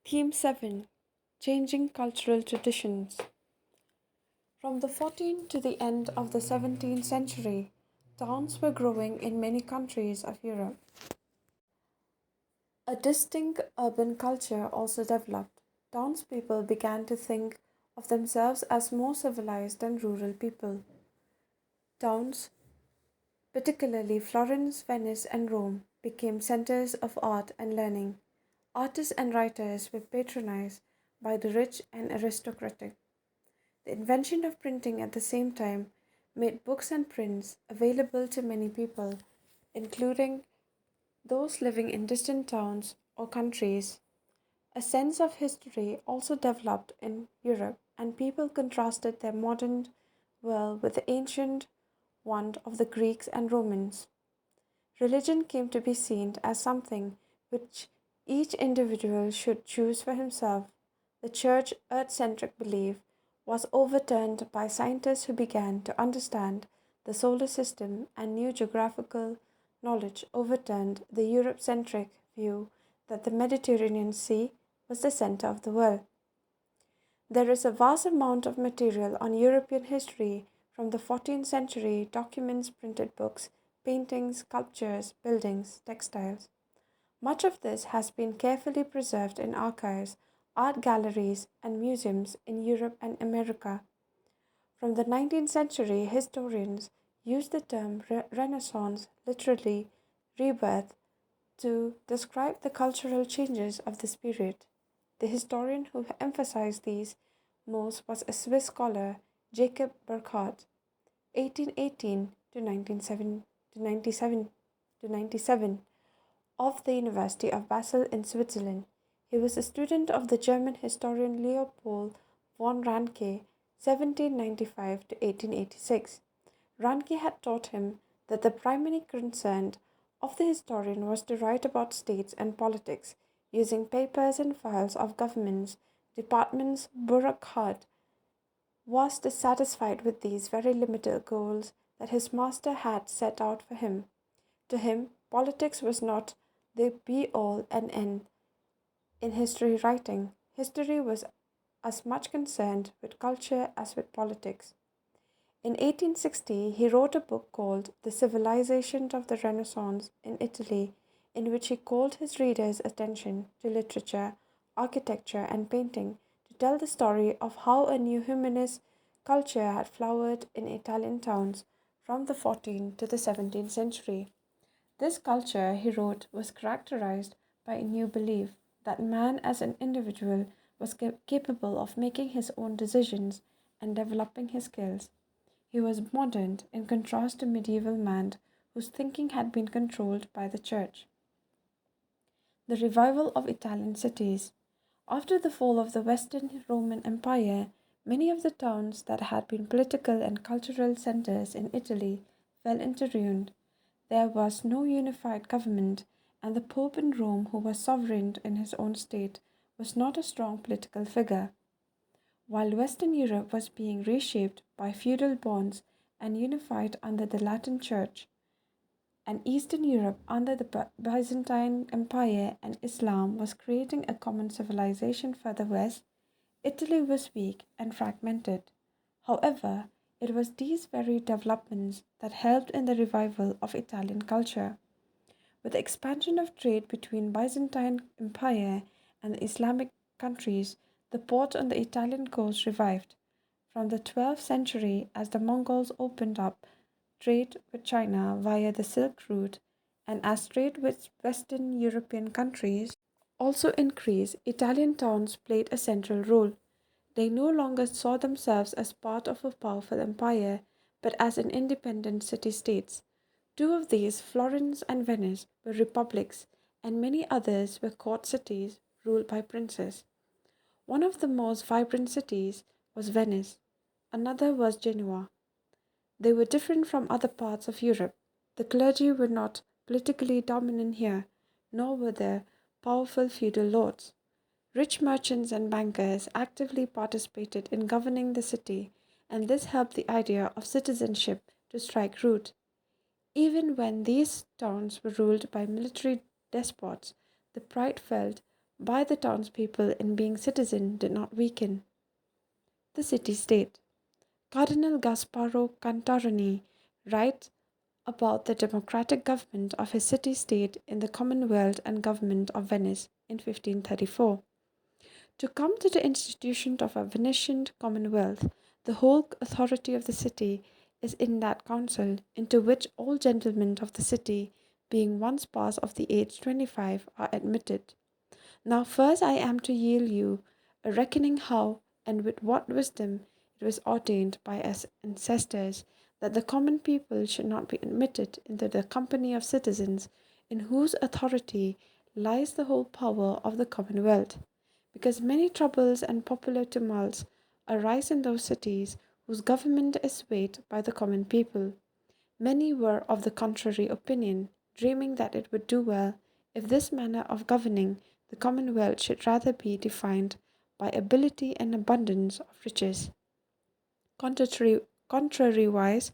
Theme 7: Changing Cultural Traditions. From the 14th to the end of the 17th century, towns were growing in many countries of Europe. A distinct urban culture also developed. Townspeople began to think of themselves as more civilized than rural people. Towns, particularly Florence, Venice, and Rome, became centers of art and learning. Artists and writers were patronized by the rich and aristocratic. The invention of printing at the same time made books and prints available to many people, including those living in distant towns or countries. A sense of history also developed in Europe, and people contrasted their modern world with the ancient one of the Greeks and Romans. Religion came to be seen as something which each individual should choose for himself. The church earth centric belief was overturned by scientists who began to understand the solar system, and new geographical knowledge overturned the Europe centric view that the Mediterranean Sea was the center of the world. There is a vast amount of material on European history from the 14th century: documents, printed books, paintings, sculptures, buildings, textiles. Much of this has been carefully preserved in archives, art galleries, and museums in Europe and America. From the 19th century, historians use the term Renaissance, literally rebirth, to describe the cultural changes of this period. The historian who emphasized these most was a Swiss scholar, Jacob Burckhardt, 1818 to 97, of the University of Basel in Switzerland. He was a student of the German historian Leopold von Ranke, 1795 to 1886. Ranke had taught him that the primary concern of the historian was to write about states and politics using papers and files of governments, departments. Burckhardt was dissatisfied with these very limited goals that his master had set out for him. To him, politics was not the be all and end in history writing. History was as much concerned with culture as with politics. In 1860, he wrote a book called The Civilization of the Renaissance in Italy, in which he called his readers' attention to literature, architecture, and painting to tell the story of how a new humanist culture had flowered in Italian towns from the 14th to the 17th century. This culture, he wrote, was characterized by a new belief that man as an individual was capable of making his own decisions and developing his skills. He was modern in contrast to medieval man, whose thinking had been controlled by the church. The revival of Italian cities. After the fall of the Western Roman Empire, many of the towns that had been political and cultural centers in Italy fell into ruin. There was no unified government, and the Pope in Rome, who was sovereign in his own state, was not a strong political figure. While Western Europe was being reshaped by feudal bonds and unified under the Latin Church, and Eastern Europe under the Byzantine Empire and Islam was creating a common civilization for the West, Italy was weak and fragmented. However, it was these very developments that helped in the revival of Italian culture. With the expansion of trade between Byzantine Empire and the Islamic countries, the port on the Italian coast revived. From the 12th century, as the Mongols opened up trade with China via the Silk Route, and as trade with Western European countries also increased, Italian towns played a central role. They no longer saw themselves as part of a powerful empire, but as an independent city states. Two of these, Florence and Venice, were republics, and many others were court cities ruled by princes. One of the most vibrant cities was Venice, another was Genoa. They were different from other parts of Europe. The clergy were not politically dominant here, nor were there powerful feudal lords. Rich merchants and bankers actively participated in governing the city, and this helped the idea of citizenship to strike root. Even when these towns were ruled by military despots, the pride felt by the townspeople in being citizen did not weaken the city state. Cardinal Gasparo Cantarini writes about the democratic government of his city state in the Commonwealth and Government of Venice in 1534. To come to the institution of a Venetian commonwealth, the whole authority of the city is in that council, into which all gentlemen of the city, being once past of the age 25, are admitted. Now first I am to yield you a reckoning how and with what wisdom it was ordained by us ancestors that the common people should not be admitted into the company of citizens in whose authority lies the whole power of the commonwealth, because many troubles and popular tumults arise in those cities whose government is swayed by the common people. Many were of the contrary opinion, dreaming that it would do well if this manner of governing the commonwealth should rather be defined by ability and abundance of riches. Contrary, contrariwise,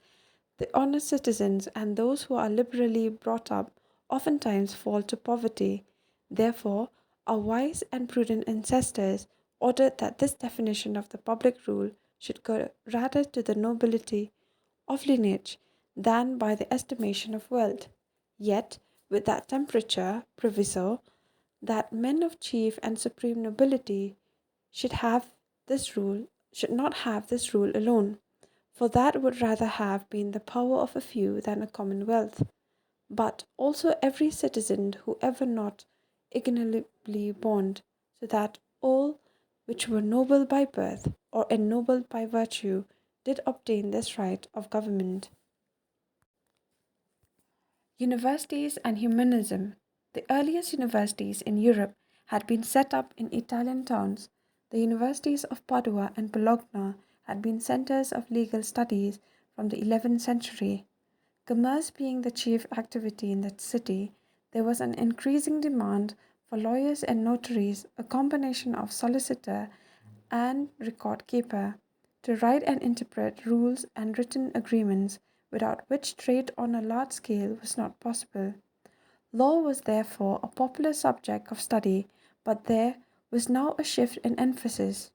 the honest citizens and those who are liberally brought up oftentimes fall to poverty. Therefore, our wise and prudent ancestors ordered that this definition of the public rule should go rather to the nobility of lineage than by the estimation of wealth. Yet, with that temperature proviso that men of chief and supreme nobility should have this rule, should not have this rule alone, for that would rather have been the power of a few than a commonwealth, but also every citizen who ever not ignorantly born, so that all which were noble by birth or ennobled by virtue did obtain this right of government. Universities and Humanism. The earliest universities in Europe had been set up in Italian towns. The universities of Padua and Bologna had been centers of legal studies from the 11th century. Commerce being the chief activity in that city, there was an increasing demand for lawyers and notaries, a combination of solicitor and record keeper, to write and interpret rules and written agreements without which trade on a large scale was not possible. Law was therefore a popular subject of study, but there was now a shift in emphasis.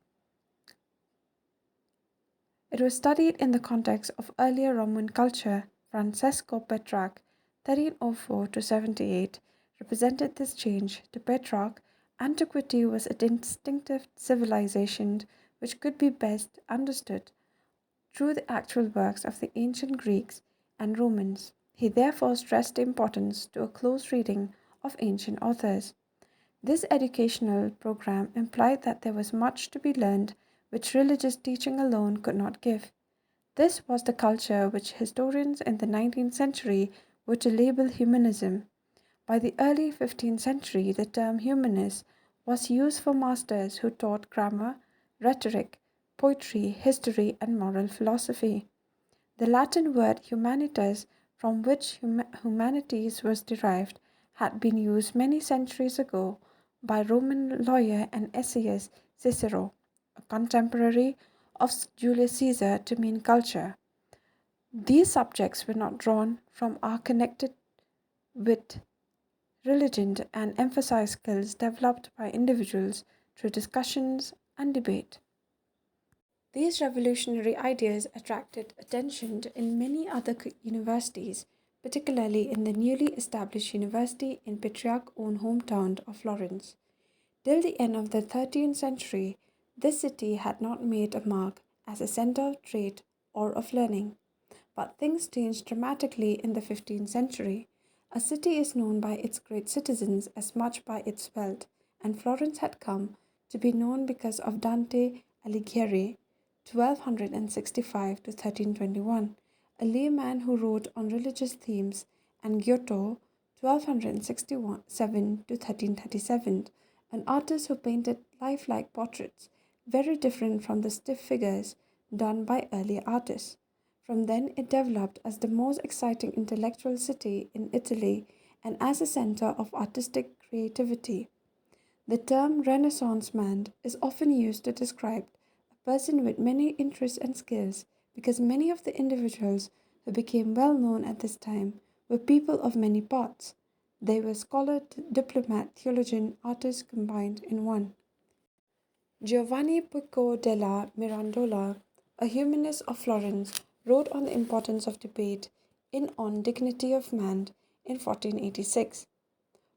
It was studied in the context of earlier Roman culture. Francesco Petrarch, 1304 to 78, represented this change. To Petrarch, antiquity was a distinctive civilization which could be best understood through the actual works of the ancient Greeks and Romans. He therefore stressed the importance to a close reading of ancient authors. This educational program implied that there was much to be learned which religious teaching alone could not give. This was the culture which historians in the 19th century were to label humanism. By the early 15th century, the term humanist was used for masters who taught grammar, rhetoric, poetry, history, and moral philosophy. The Latin word humanitas, from which humanities was derived, had been used many centuries ago by Roman lawyer and essayist Cicero, a contemporary of Julius Caesar, to mean culture. These subjects were not drawn from or connected with religion and emphasize skills developed by individuals through discussions and debate. These revolutionary ideas attracted attention in many other universities, particularly in the newly established university in Petrarch's own hometown of Florence. Till the end of the 13th century, this city had not made a mark as a center of trade or of learning. But things changed dramatically in the 15th century. A city is known by its great citizens as much by its wealth, and Florence had come to be known because of Dante Alighieri, 1265 to 1321, a layman who wrote on religious themes, and Giotto, 1267 to 1337, an artist who painted lifelike portraits, very different from the stiff figures done by earlier artists. From then, it developed as the most exciting intellectual city in Italy and as a center of artistic creativity. The term Renaissance man is often used to describe a person with many interests and skills because many of the individuals who became well known at this time were people of many parts. They were scholar, diplomat, theologian, artist combined in one. Giovanni Pico della Mirandola, a humanist of Florence, wrote on the importance of debate in On Dignity of Man in 1486.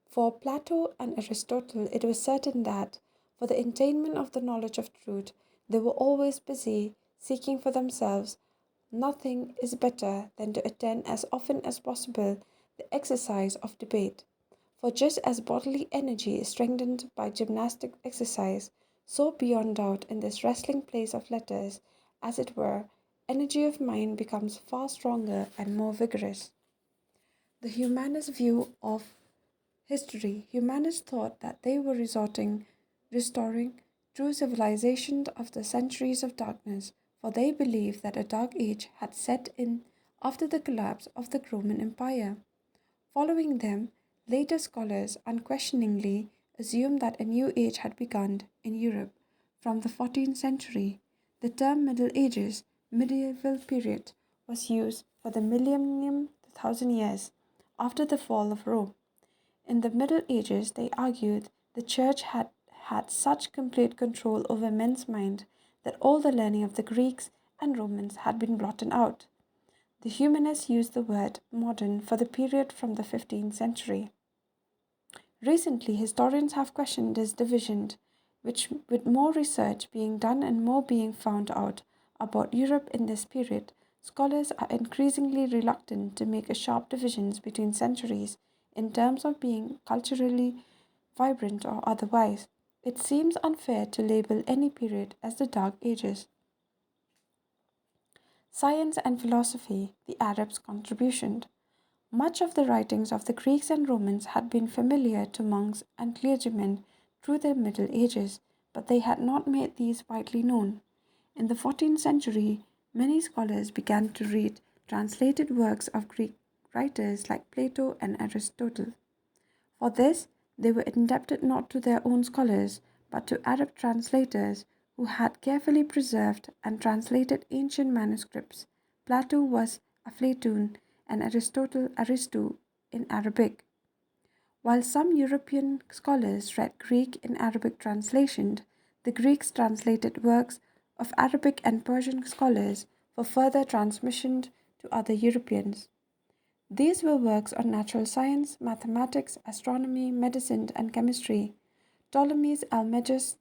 For Plato and Aristotle, it was certain that, for the attainment of the knowledge of truth, they were always busy seeking for themselves. Nothing is better than to attend as often as possible the exercise of debate. For just as bodily energy is strengthened by gymnastic exercise, so beyond doubt in this wrestling place of letters, as it were, energy of mind becomes far stronger and more vigorous. The humanist view of history, humanists thought that they were restoring true civilization after centuries of darkness, for they believed that a dark age had set in after the collapse of the Roman Empire. Following them, later scholars unquestioningly assumed that a new age had begun in Europe from the 14th century. The term Middle Ages, medieval period, was used for the millennium, the 1,000 years after the fall of Rome. In the Middle Ages, they argued the Church had had such complete control over men's mind that all the learning of the Greeks and Romans had been blotted out. The humanists used the word modern for the period from the 15th century. Recently, historians have questioned this division, which, with more research being done and more being found out about Europe in this period, scholars are increasingly reluctant to make a sharp divisions between centuries in terms of being culturally vibrant or otherwise. It seems unfair to label any period as the Dark Ages. Science and philosophy, the Arabs' contribution. Much of the writings of the Greeks and Romans had been familiar to monks and clergymen through the Middle Ages, but they had not made these widely known. In the 14th century, many scholars began to read translated works of Greek writers like Plato and Aristotle. For this, they were indebted not to their own scholars, but to Arab translators who had carefully preserved and translated ancient manuscripts. Plato was Aflatun and Aristotle Aristu in Arabic. While some European scholars read Greek in Arabic translation, the Greeks translated works of Arabic and Persian scholars for further transmission to other Europeans. These were works on natural science, mathematics, astronomy, medicine, and chemistry. Ptolemy's Almagest,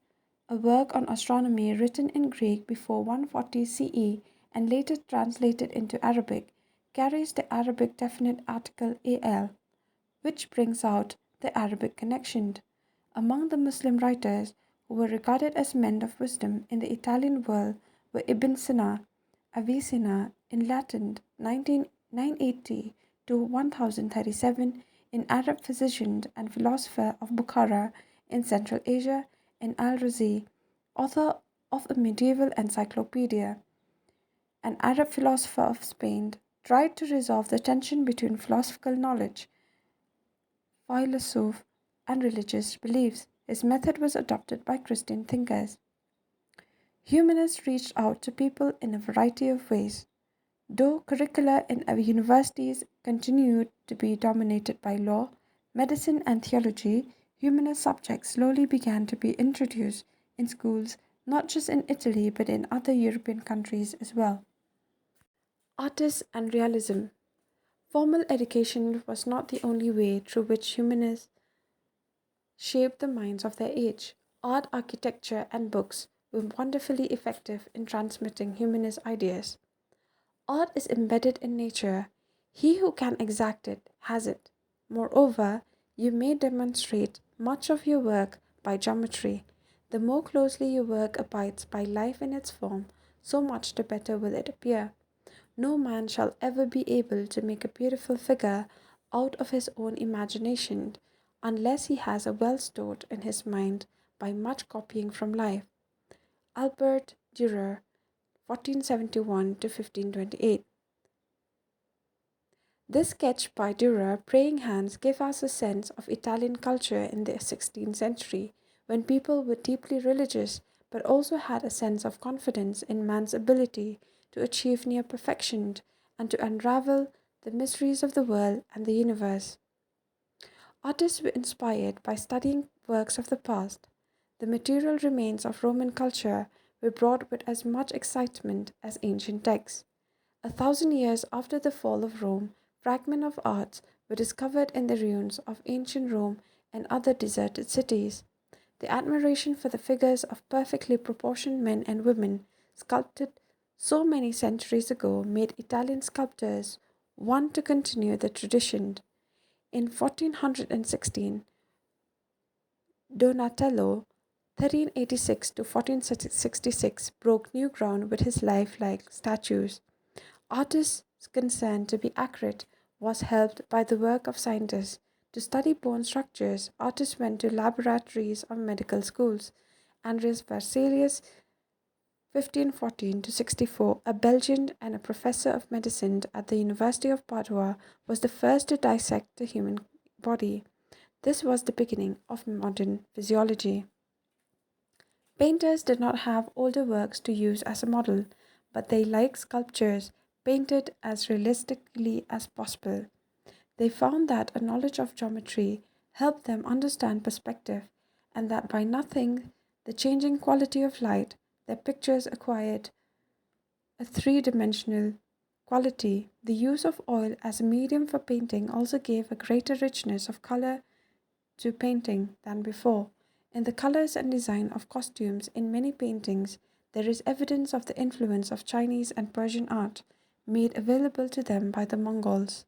a work on astronomy written in Greek before 140 CE and later translated into Arabic, carries the Arabic definite article al, which brings out the Arabic connection. Among the Muslim writers who were regarded as men of wisdom in the Italian world were Ibn Sina, Avicenna in Latin 980 to 1037, in Arab physician and philosopher of Bukhara in Central Asia, and Al-Razi, author of a medieval encyclopedia. An Arab philosopher of Spain tried to resolve the tension between philosophical knowledge, philosophy, and religious beliefs. His method was adopted by Christian thinkers. Humanists reached out to people in a variety of ways. Though curricula in our universities continued to be dominated by law, medicine, and theology, humanist subjects slowly began to be introduced in schools not just in Italy but in other European countries as well. Artists and realism. Formal education was not the only way through which humanists shaped the minds of their age. Art, architecture, and books were wonderfully effective in transmitting humanist ideas. Art is embedded in nature. He who can exact it has it. Moreover, you may demonstrate much of your work by geometry. The more closely your work abides by life in its form, so much the better will it appear. No man shall ever be able to make a beautiful figure out of his own imagination unless he has a well stored in his mind by much copying from life. Albert Dürer, 1471 to 1528. This sketch by Dürer, Praying Hands, gives us a sense of Italian culture in the 16th century, when people were deeply religious but also had a sense of confidence in man's ability to achieve near perfection and to unravel the mysteries of the world and the universe. Artists were inspired by studying works of the past. The material remains of Roman culture were brought with as much excitement as ancient texts. 1,000 years after the fall of Rome, fragments of arts were discovered in the ruins of ancient Rome and other deserted cities. The admiration for the figures of perfectly proportioned men and women, sculpted so many centuries ago, made Italian sculptors want to continue the tradition. In 1416, Donatello, 1386 to 1466, broke new ground with his lifelike statues. Artists' concern to be accurate was helped by the work of scientists. To study bone structures, artists went to laboratories of medical schools. Andreas Berzelius, 1514 to 64, a Belgian and a professor of medicine at the University of Padua, was the first to dissect the human body. This was the beginning of modern physiology. Painters did not have older works to use as a model, but they liked sculptures painted as realistically as possible. They found that a knowledge of geometry helped them understand perspective, and that by nothing the changing quality of light, their pictures acquired a three-dimensional quality. The use of oil as a medium for painting also gave a greater richness of color to painting than before. In the colors and design of costumes in many paintings, there is evidence of the influence of Chinese and Persian art made available to them by the Mongols.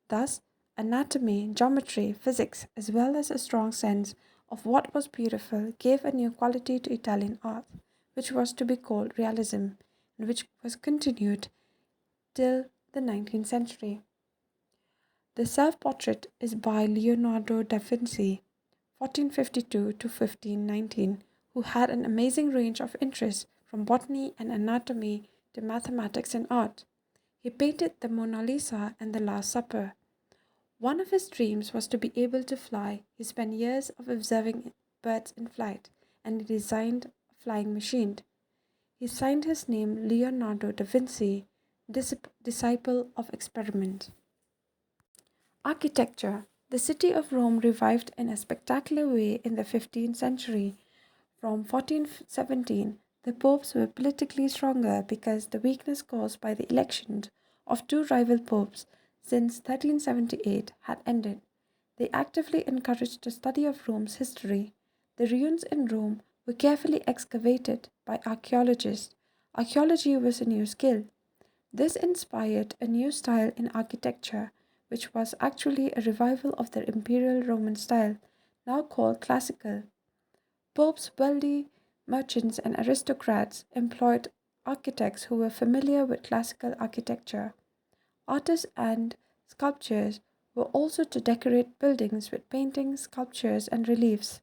Thus, anatomy, geometry, physics, as well as a strong sense of what was beautiful, gave a new quality to Italian art, which was to be called realism, and which was continued till the 19th century. The self portrait is by Leonardo da Vinci, 1452 to 1519, who had an amazing range of interests from botany and anatomy to mathematics and art. He painted the Mona Lisa and the Last Supper. One of his dreams was to be able to fly. He spent years of observing birds in flight and he designed a flying machine. He signed his name Leonardo da Vinci, disciple of experiment. Architecture. The city of Rome revived in a spectacular way in the 15th century. From 1417, the popes were politically stronger because the weakness caused by the election of two rival popes since 1378 had ended. They actively encouraged the study of Rome's history. The ruins in Rome were carefully excavated by archaeologists. Archaeology was a new skill. This inspired a new style in architecture, which was actually a revival of the imperial Roman style, now called classical. Popes, wealthy merchants, and aristocrats employed architects who were familiar with classical architecture. Artists and sculptors were also to decorate buildings with paintings, sculptures, and reliefs.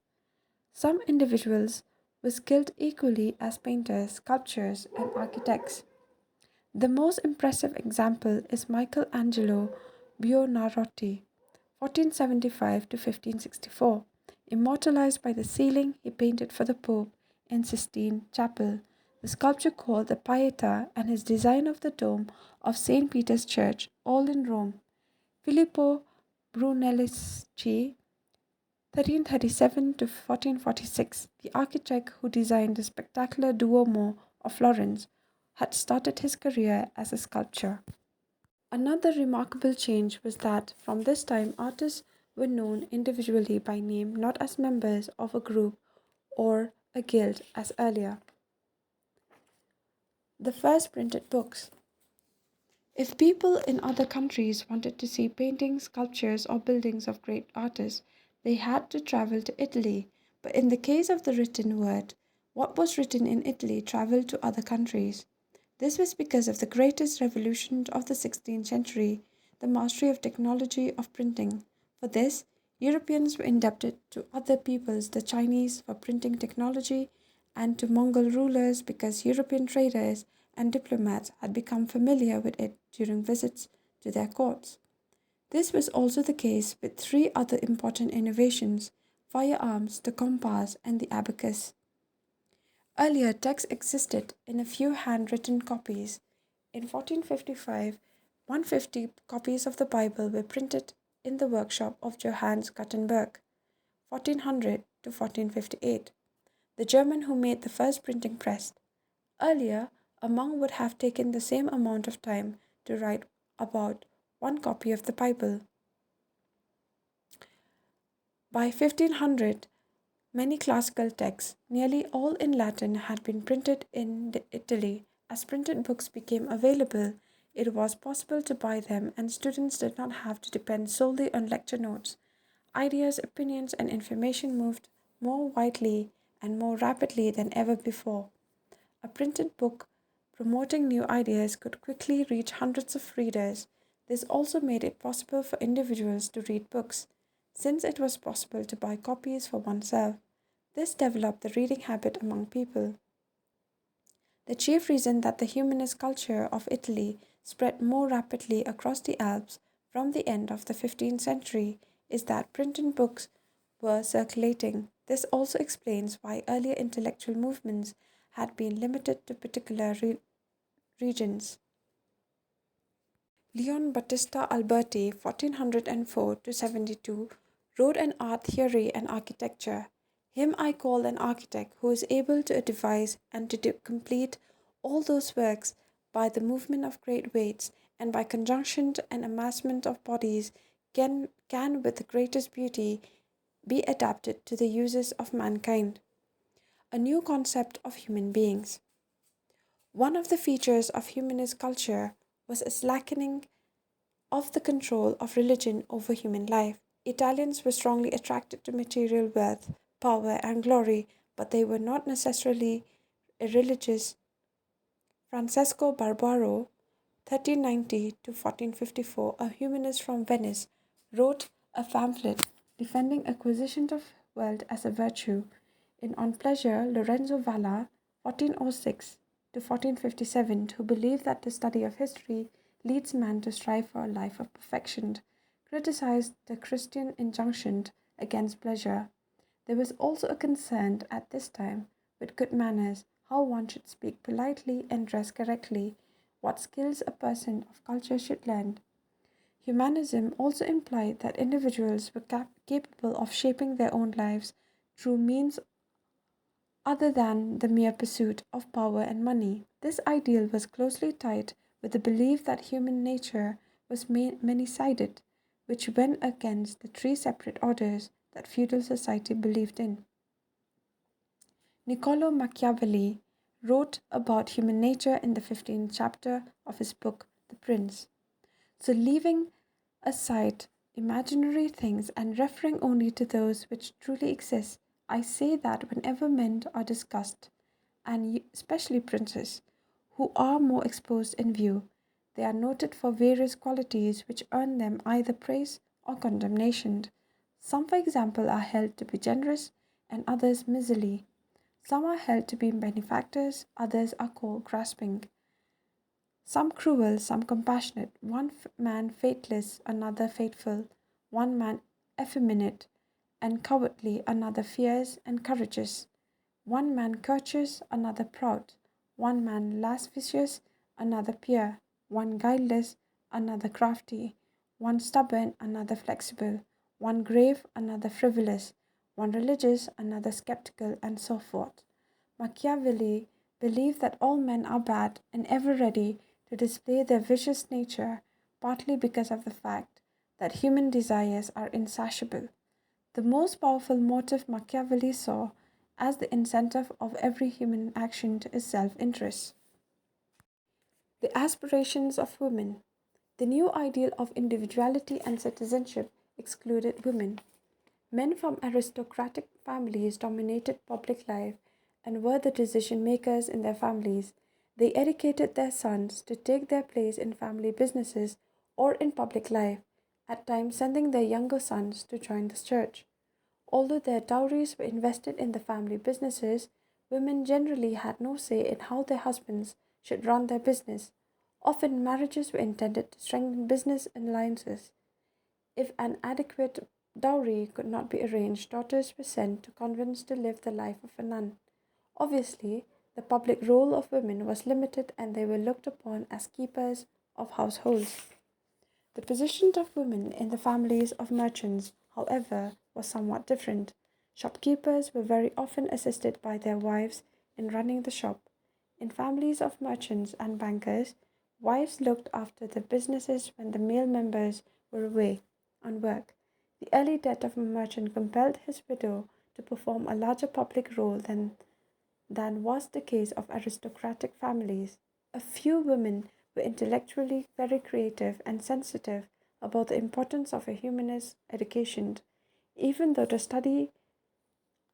Some individuals were skilled equally as painters, sculptors, and architects. The most impressive example is Michelangelo Buonarroti, 1475 to 1564. Immortalized by the ceiling he painted for the Pope in Sistine Chapel, the sculpture called the Pietà, and his design of the dome of St. Peter's Church, all in Rome. Filippo Brunelleschi, 1337 to 1446, the architect who designed the spectacular Duomo of Florence, had started his career as a sculptor. Another remarkable change was that from this time artists were known individually by name, not as members of a group or a guild as earlier. The first printed books. If people in other countries wanted to see paintings, sculptures, or buildings of great artists, they had to travel to Italy. But in the case of the written word, what was written in Italy traveled to other countries. This was because of the greatest revolution of the 16th century, the mastery of technology of printing. For this, Europeans were indebted to other peoples, the Chinese for printing technology, and to Mongol rulers because European traders and diplomats had become familiar with it during visits to their courts. This was also the case with three other important innovations: firearms, the compass, and the abacus. Earlier, text existed in a few handwritten copies. In 1455, 150 copies of the Bible were printed in the workshop of Johannes Gutenberg, 1400 to 1458, the German who made the first printing press. Earlier, a monk would have taken the same amount of time to write about one copy of the Bible. By 1500, many classical texts, nearly all in Latin, had been printed in Italy. As printed books became available, it was possible to buy them, and students did not have to depend solely on lecture notes. Ideas, opinions, and information moved more widely and more rapidly than ever before. A printed book promoting new ideas could quickly reach hundreds of readers. This also made it possible for individuals to read books, since it was possible to buy copies for oneself. This developed the reading habit among people. The chief reason that the humanist culture of Italy spread more rapidly across the Alps from the end of the 15th century is that printed books were circulating. This also explains why earlier intellectual movements had been limited to particular regions. Leon Battista Alberti, 1404 to 72, wrote an art theory and architecture. Him I call an architect who is able to devise and to complete all those works by the movement of great weights and by conjunction and amassment of bodies can with the greatest beauty be adapted to the uses of mankind. A new concept of human beings. One of the features of humanist culture was a slackening of the control of religion over human life. Italians were strongly attracted to material wealth, power, and glory, but they were not necessarily religious. Francesco Barbaro, 1390 to 1454, a humanist from Venice, wrote a pamphlet defending acquisition of wealth as a virtue. In On Pleasure, Lorenzo Valla, 1406 to 1457, who believed that the study of history leads man to strive for a life of perfection, criticized the Christian injunction against pleasure. There was also a concern at this time with good manners, how one should speak politely and dress correctly, what skills a person of culture should learn. Humanism also implied that individuals were capable of shaping their own lives through means other than the mere pursuit of power and money. This ideal was closely tied with the belief that human nature was many-sided, which went against the three separate orders that feudal society believed in. Niccolo Machiavelli wrote about human nature in the 15th chapter of his book, The Prince. So, leaving aside imaginary things and referring only to those which truly exist, I say that whenever men are discussed, and especially princes, who are more exposed in view, they are noted for various qualities which earn them either praise or condemnation. Some, for example, are held to be generous and others miserly. Some are held to be benefactors, others are called grasping. Some cruel, some compassionate, one man faithless, another faithful, one man effeminate and cowardly, another fierce and courageous, one man courteous, another proud, one man lascivious, another pure, one guileless, another crafty, one stubborn, another flexible, one grave, another frivolous, one religious, another skeptical, and so forth. Machiavelli believed that all men are bad and ever ready to display their vicious nature, partly because of the fact that human desires are insatiable. The most powerful motive Machiavelli saw as the incentive of every human action is self-interest. The aspirations of women. The new ideal of individuality and citizenship excluded women. Men from aristocratic families dominated public life and were the decision makers in their families. They educated their sons to take their place in family businesses or in public life, at times sending their younger sons to join the church. Although their dowries were invested in the family businesses, women generally had no say in how their husbands should run their business. Often, marriages were intended to strengthen business alliances. If an adequate dowry could not be arranged, daughters were sent to convents to live the life of a nun. Obviously, the public role of women was limited and they were looked upon as keepers of households. The position of women in the families of merchants, however, was somewhat different. Shopkeepers were very often assisted by their wives in running the shop. In families of merchants and bankers, wives looked after the businesses when the male members were away on work. The early death of a merchant compelled his widow to perform a larger public role than was the case of aristocratic families. A few women were intellectually very creative and sensitive about the importance of a humanist education, even though the study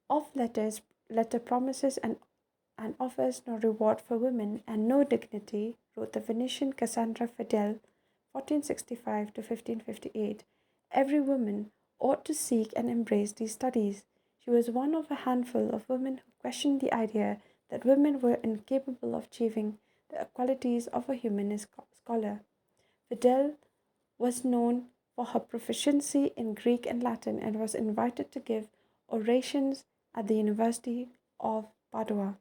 of letter promises and offers no reward for women and no dignity, wrote the Venetian Cassandra Fidel, 1465 to 1558. Every woman ought to seek and embrace these studies. She was one of a handful of women who questioned the idea that women were incapable of achieving the qualities of a humanist scholar. Fidel was known for her proficiency in Greek and Latin and was invited to give orations at the University of Padua.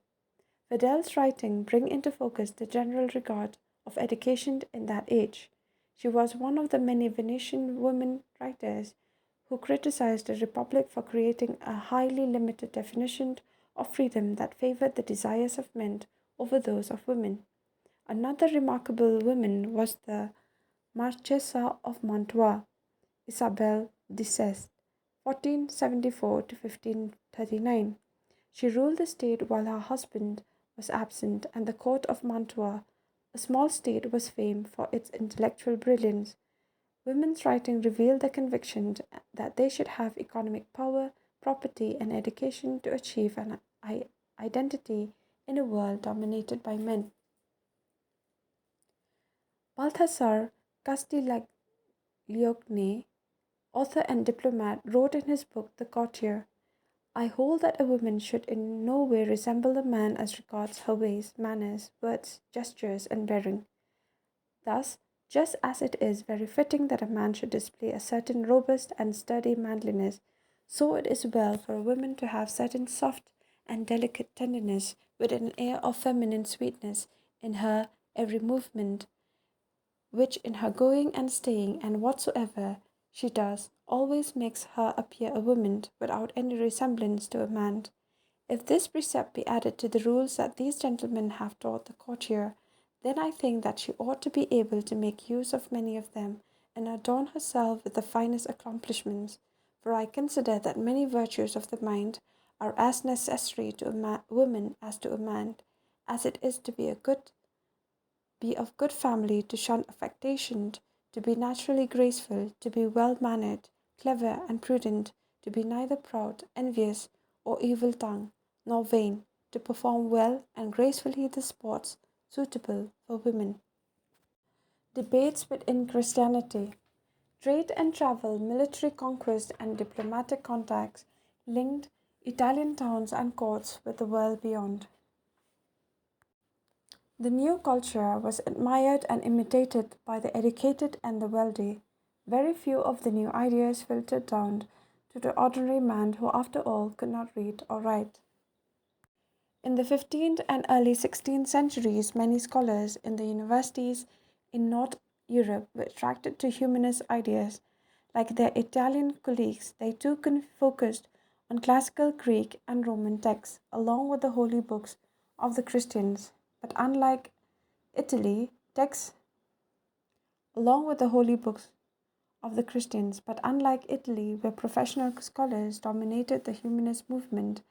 Fidel's writing bring into focus the general regard of education in that age. She was one of the many Venetian women writers who criticized the Republic for creating a highly limited definition of freedom that favored the desires of men over those of women. Another remarkable woman was the Marchesa of Mantua, Isabel d'Este, 1474 to 1539. She ruled the state while her husband was absent, and the court of Mantua, a small state, was famed for its intellectual brilliance. Women's writing revealed the conviction that they should have economic power, property, and education to achieve an identity in a world dominated by men. Balthasar Castiglione, author and diplomat, wrote in his book The Courtier, I hold that a woman should in no way resemble a man as regards her ways, manners, words, gestures, and bearing. Thus, just as it is very fitting that a man should display a certain robust and sturdy manliness, so it is well for a woman to have certain soft and delicate tenderness with an air of feminine sweetness in her every movement, which in her going and staying and whatsoever she does always makes her appear a woman without any resemblance to a man. If this precept be added to the rules that these gentlemen have taught the courtier, then I think that she ought to be able to make use of many of them and adorn herself with the finest accomplishments. For I consider that many virtues of the mind are as necessary to a woman as to a man, as it is to be of good family, to shun affectation, to be naturally graceful, to be well mannered, clever, and prudent, to be neither proud, envious, or evil tongued, nor vain, to perform well and gracefully the sports suitable for women. Debates within Christianity. Trade and travel, military conquest, and diplomatic contacts linked Italian towns and courts with the world beyond. The new culture was admired and imitated by the educated and the wealthy. Very few of the new ideas filtered down to the ordinary man who, after all, could not read or write. In the 15th and early 16th centuries, many scholars in the universities in North Europe were attracted to humanist ideas. Like their Italian colleagues, they too focused on classical Greek and Roman texts, along with the holy books of the Christians. But unlike Italy, texts along with the holy books of the Christians, but unlike Italy, where professional scholars dominated the humanist movement,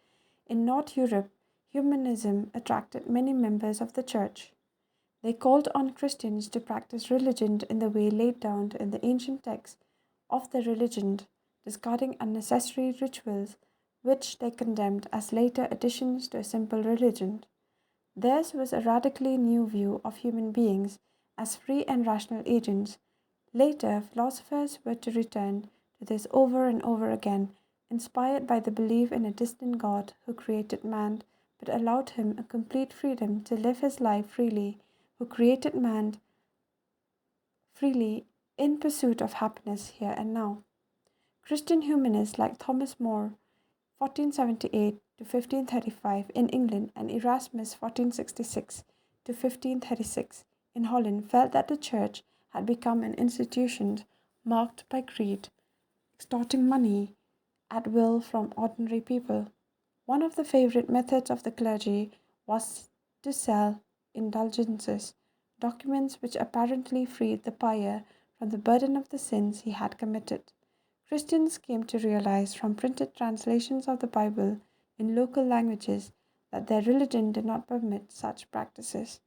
in North Europe, humanism attracted many members of the church. They called on Christians to practice religion in the way laid down in the ancient texts of the religion, discarding unnecessary rituals which they condemned as later additions to a simple religion. Theirs was a radically new view of human beings as free and rational agents. Later, philosophers were to return to this over and over again, inspired by the belief in a distant God who created man but allowed him a complete freedom to live his life freely, who created man freely in pursuit of happiness here and now. Christian humanists like Thomas More, 1478 to 1535 in England, and Erasmus 1466 to 1536 in Holland felt that the church had become an institution marked by greed, extorting money at will from ordinary people. One of the favorite methods of the clergy was to sell indulgences, documents which apparently freed the buyer from the burden of the sins he had committed. Christians came to realize from printed translations of the Bible in local languages that their religion did not permit such practices.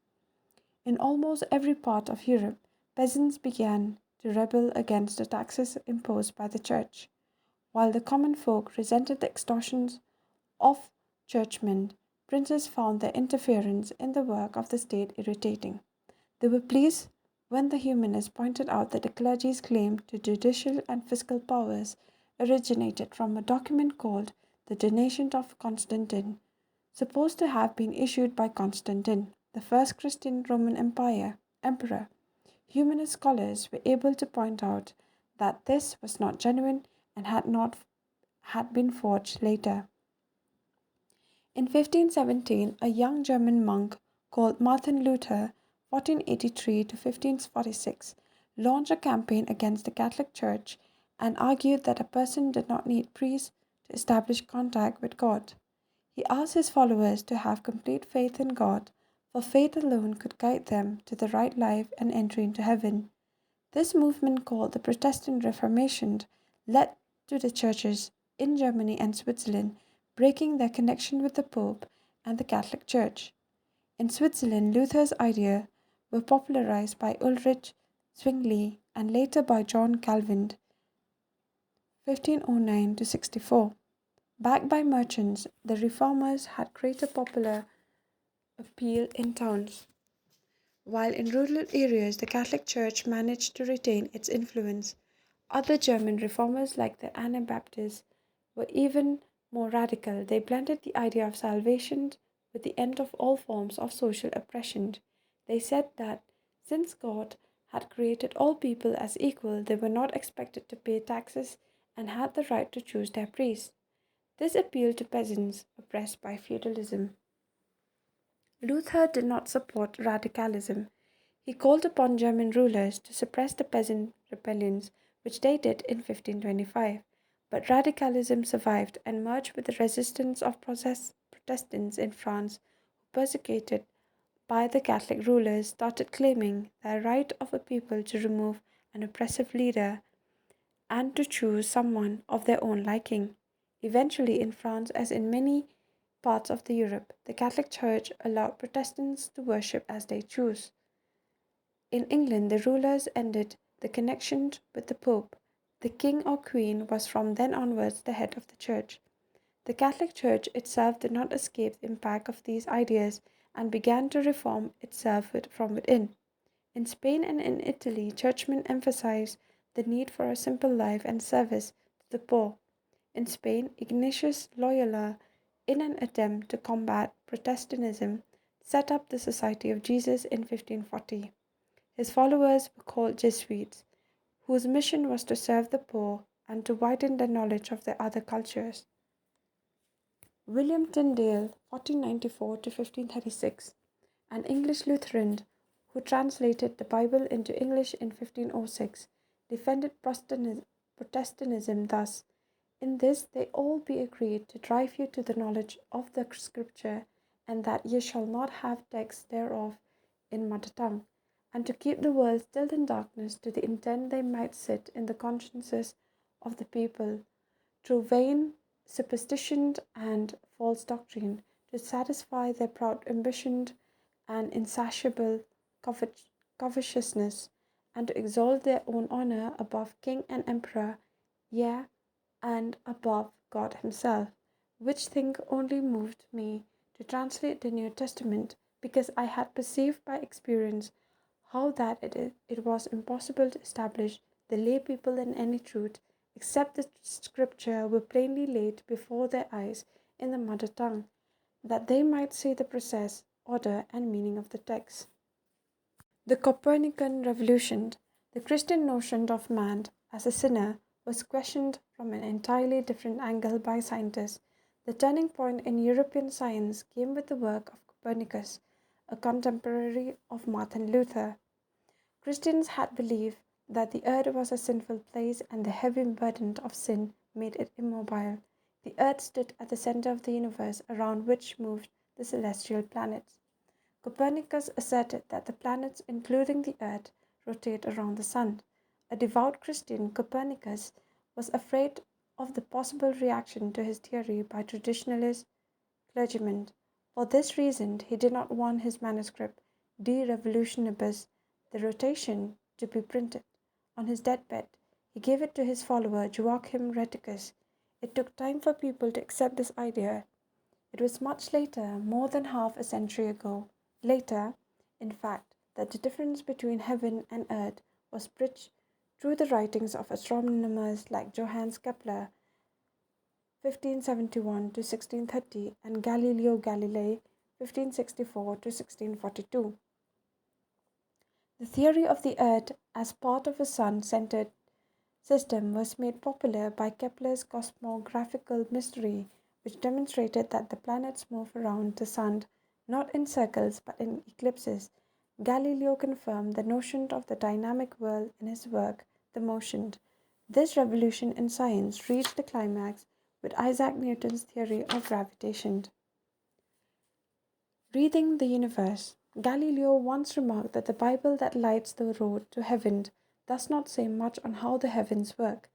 In almost every part of Europe, peasants began to rebel against the taxes imposed by the church. While the common folk resented the extortions of churchmen, princes found their interference in the work of the state irritating. They were pleased when the humanists pointed out that the clergy's claim to judicial and fiscal powers originated from a document called the Donation of Constantine, supposed to have been issued by Constantine, the first Christian Roman emperor. Humanist scholars were able to point out that this was not genuine and had been forged later. In 1517, a young German monk called Martin Luther, 1483 to 1546, launched a campaign against the Catholic Church and argued that a person did not need priests to establish contact with God. He asked his followers to have complete faith in God, for faith alone could guide them to the right life and entry into heaven. This movement, called the Protestant Reformation, led to the churches in Germany and Switzerland breaking their connection with the Pope and the Catholic Church. In Switzerland, Luther's ideas were popularized by Ulrich Zwingli and later by John Calvin, 1509 to 64. Backed by merchants, the reformers had greater popular appeal in towns, while in rural areas the Catholic Church managed to retain its influence. Other German reformers, like the Anabaptists, were even more radical. They blended the idea of salvation with the end of all forms of social oppression. They said that since God had created all people as equal, they were not expected to pay taxes and had the right to choose their priests. This appealed to peasants oppressed by feudalism. Luther did not support radicalism. He called upon German rulers to suppress the peasant rebellions, which they did in 1525. But radicalism survived and merged with the resistance of Protestants in France, who, persecuted by the Catholic rulers, started claiming the right of a people to remove an oppressive leader and to choose someone of their own liking. Eventually, in France, as in many parts of the Europe, the Catholic Church allowed Protestants to worship as they choose. In England, the rulers ended the connection with the Pope. The king or queen was from then onwards the head of the church. The Catholic Church itself did not escape the impact of these ideas and began to reform itself from within. In Spain and in Italy, churchmen emphasized the need for a simple life and service to the poor. In Spain, Ignatius Loyola, in an attempt to combat Protestantism, set up the Society of Jesus in 1540. His followers were called Jesuits, whose mission was to serve the poor and to widen their knowledge of their other cultures. William Tyndale, 1494 to 1536, an English Lutheran who translated the Bible into English in 1506, defended Protestantism thus: "In this they all be agreed to drive you to the knowledge of the Scripture, and that ye shall not have texts thereof in mother tongue, and to keep the world still in darkness to the intent they might sit in the consciences of the people, through vain superstition and false doctrine, to satisfy their proud ambition and insatiable covetousness, and to exalt their own honour above king and emperor, yea, and above God himself, which thing only moved me to translate the New Testament, because I had perceived by experience how that it was impossible to establish the lay people in any truth, except the Scripture were plainly laid before their eyes in the mother tongue, that they might see the process, order, and meaning of the text." The Copernican Revolution, the Christian notion of man as a sinner, was questioned from an entirely different angle by scientists. The turning point in European science came with the work of Copernicus, a contemporary of Martin Luther. Christians had believed that the earth was a sinful place and the heavy burden of sin made it immobile. The earth stood at the center of the universe around which moved the celestial planets. Copernicus asserted that the planets, including the earth, rotate around the sun. A devout Christian, Copernicus was afraid of the possible reaction to his theory by traditionalist clergymen. For this reason, he did not want his manuscript, De Revolutionibus, the rotation, to be printed. On his deathbed, he gave it to his follower Joachim Rheticus. It took time for people to accept this idea. It was much later, more than half a century ago, later, in fact, that the difference between heaven and earth was bridged through the writings of astronomers like Johannes Kepler, 1571 to 1630, and Galileo Galilei, 1564 to 1642. The theory of the earth as part of a sun-centered system was made popular by Kepler's cosmographical mystery, which demonstrated that the planets move around the sun not in circles but in eclipses. Galileo confirmed the notion of the dynamic world in his work, The Motion. This revolution in science reached the climax with Isaac Newton's theory of gravitation. Reading the universe. Galileo once remarked that the Bible that lights the road to heaven does not say much on how the heavens work.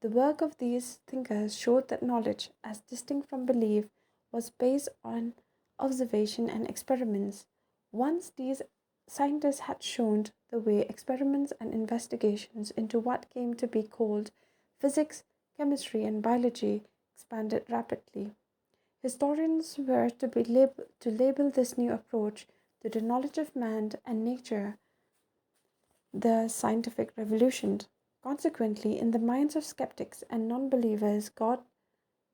The work of these thinkers showed that knowledge, as distinct from belief, was based on observation and experiments. Once these scientists had shown the way, experiments and investigations into what came to be called physics, chemistry, and biology expanded rapidly. Historians were to label this new approach to the knowledge of man and nature the scientific revolution. Consequently, in the minds of skeptics and non believers, God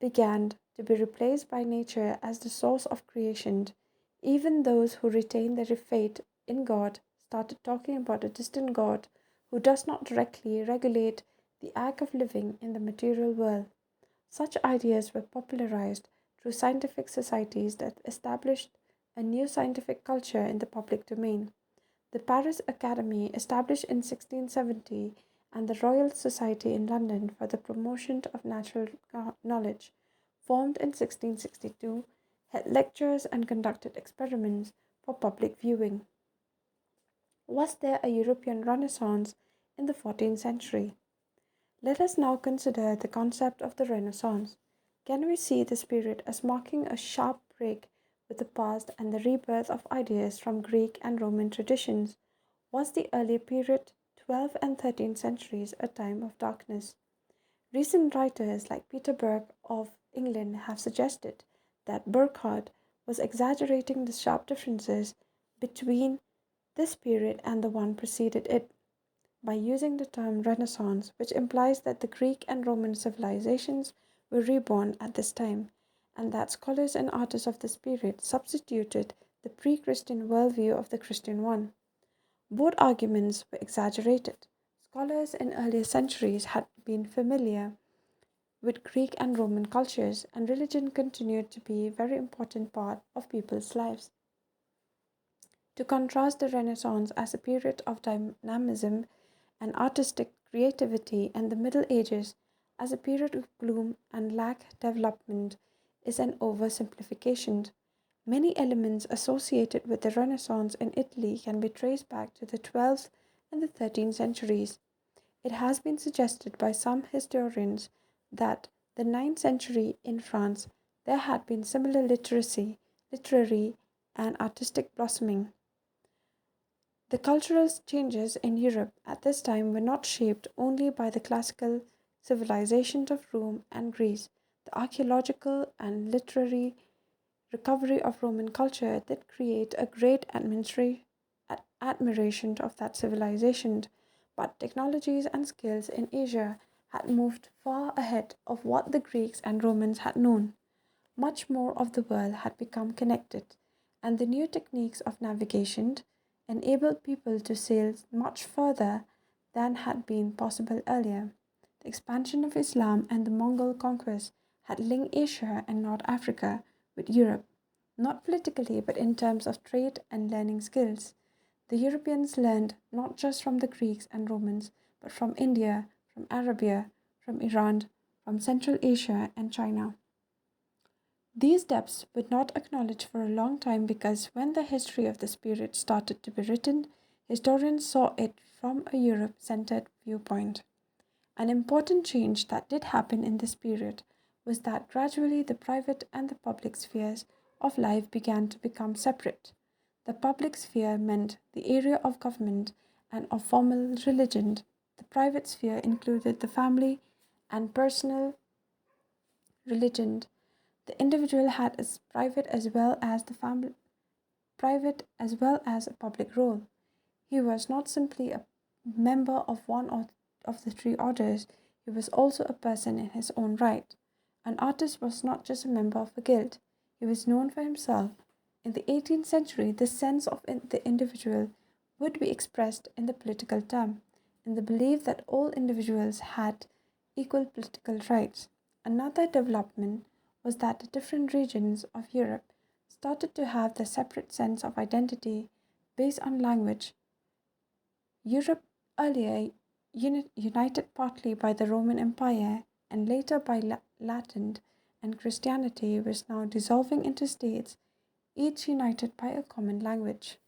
began to be replaced by nature as the source of creation. Even those who retained their faith in God started talking about a distant God who does not directly regulate the act of living in the material world. Such ideas were popularized through scientific societies that established a new scientific culture in the public domain. The Paris Academy, established in 1670, and the Royal Society in London for the Promotion of Natural Knowledge, formed in 1662, held lectures and conducted experiments for public viewing. Was there a European Renaissance in the 14th century? Let us now consider the concept of the Renaissance. Can we see this period as marking a sharp break with the past and the rebirth of ideas from Greek and Roman traditions? Was the earlier period, 12th and 13th centuries, a time of darkness? Recent writers like Peter Burke of England have suggested that Burckhardt was exaggerating the sharp differences between this period and the one preceded it by using the term Renaissance, which implies that the Greek and Roman civilizations were reborn at this time, and that scholars and artists of this period substituted the pre Christian worldview of the Christian one. Both arguments were exaggerated. Scholars in earlier centuries had been familiar with Greek and Roman cultures, and religion continued to be a very important part of people's lives. To contrast the Renaissance as a period of dynamism and artistic creativity, and the Middle Ages as a period of gloom and lack development is an oversimplification. Many elements associated with the Renaissance in Italy can be traced back to the 12th and the 13th centuries. It has been suggested by some historians that the 9th century in France there had been similar literary and artistic blossoming. The cultural changes in Europe at this time were not shaped only by the classical civilizations of Rome and Greece. The archaeological and literary recovery of Roman culture did create a great admiration of that civilization, but technologies and skills in Asia had moved far ahead of what the Greeks and Romans had known. Much more of the world had become connected, and the new techniques of navigation enabled people to sail much further than had been possible earlier. The expansion of Islam and the Mongol conquest had linked Asia and North Africa with Europe, not politically but in terms of trade and learning skills. The Europeans learned not just from the Greeks and Romans, but from India, from Arabia, from Iran, from Central Asia, and China. These depths were not acknowledged for a long time because when the history of this period started to be written, historians saw it from a Europe centered viewpoint. An important change that did happen in this period was that gradually the private and the public spheres of life began to become separate. The public sphere meant the area of government and of formal religion. The private sphere included the family and personal religion. The individual had a private as well as the family private as well as a public role. He was not simply a member of one of the three orders, he was also a person in his own right. An artist was not just a member of a guild, he was known for himself. In the 18th century, this sense of the individual would be expressed in the political term, in the belief that all individuals had equal political rights. Another development was that the different regions of Europe started to have their separate sense of identity based on language. Europe, earlier united partly by the Roman Empire and later by Latin and Christianity, was now dissolving into states, each united by a common language.